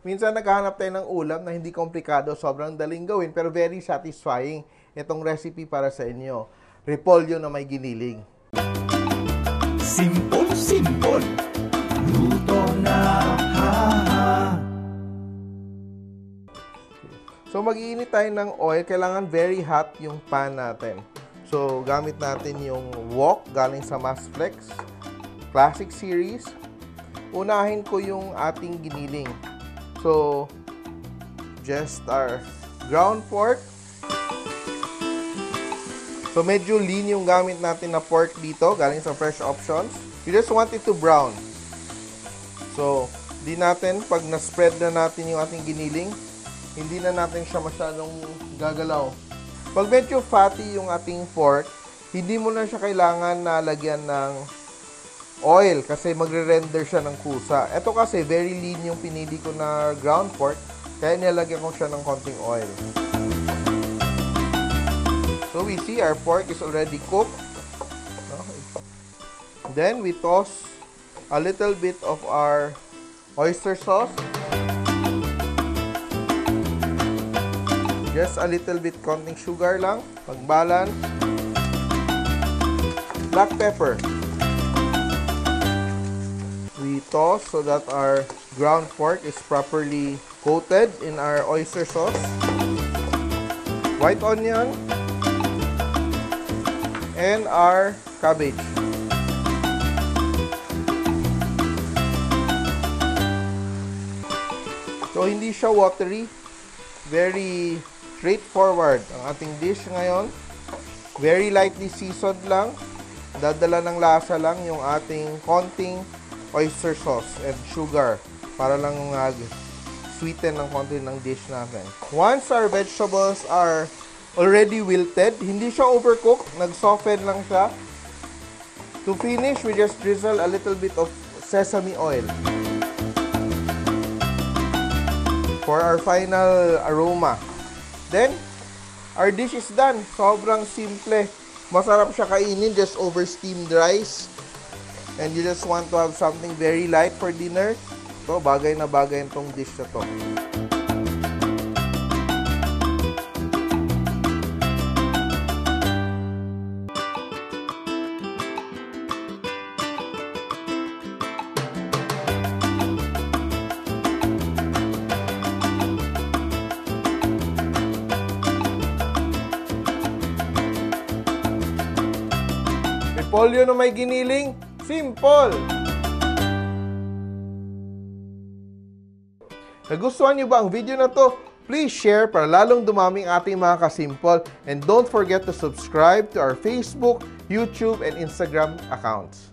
Minsan naghahanap tayo ng ulam na hindi komplikado, sobrang daling gawin, pero very satisfying. Itong recipe para sa inyo. Repolyo na may giniling. Simpol, luto na, So, mag-iinit tayo ng oil. Kailangan very hot yung pan natin. So, gamit natin yung wok galing sa Masflex Classic Series. Unahin ko yung ating giniling. So, just our ground pork. So, medyo lean yung gamit natin na pork dito, galing sa Fresh Options. You just want it to brown. So, di natin, pag na-spread na natin yung ating giniling, hindi na natin siya masyadong gagalaw. Pag medyo fatty yung ating pork, hindi mo na siya kailangan na lagyan ng oil kasi magre-render siya ng kusa. Ito kasi very lean yung pinili ko na ground pork, kaya nilagyan ko siya ng konting oil. So we see our pork is already cooked. Then we toss a little bit of our oyster sauce. Just a little bit, konting sugar lang, pag-balance. Black pepper. We toss so that our ground pork is properly coated in our oyster sauce. White onion. And our cabbage. So, hindi siya watery. Very straightforward ang ating dish ngayon. Very lightly seasoned lang. Dadala ng lasa lang yung ating konting oyster sauce and sugar para lang sweeten ng konti ng dish natin. Once our vegetables are already wilted, hindi siya overcooked, nag-soften lang siya. To finish, we just drizzle a little bit of sesame oil for our final aroma. Then, our dish is done. Sobrang simple. Masarap siya kainin, just over steamed rice. And you just want to have something very light for dinner. So, bagay na bagay itong dish na to. Repolyo na may giniling, Simpol! Nagustuhan niyo ba ang video na to? Please share para lalong dumaming ating mga kasimpol. And don't forget to subscribe to our Facebook, YouTube, and Instagram accounts.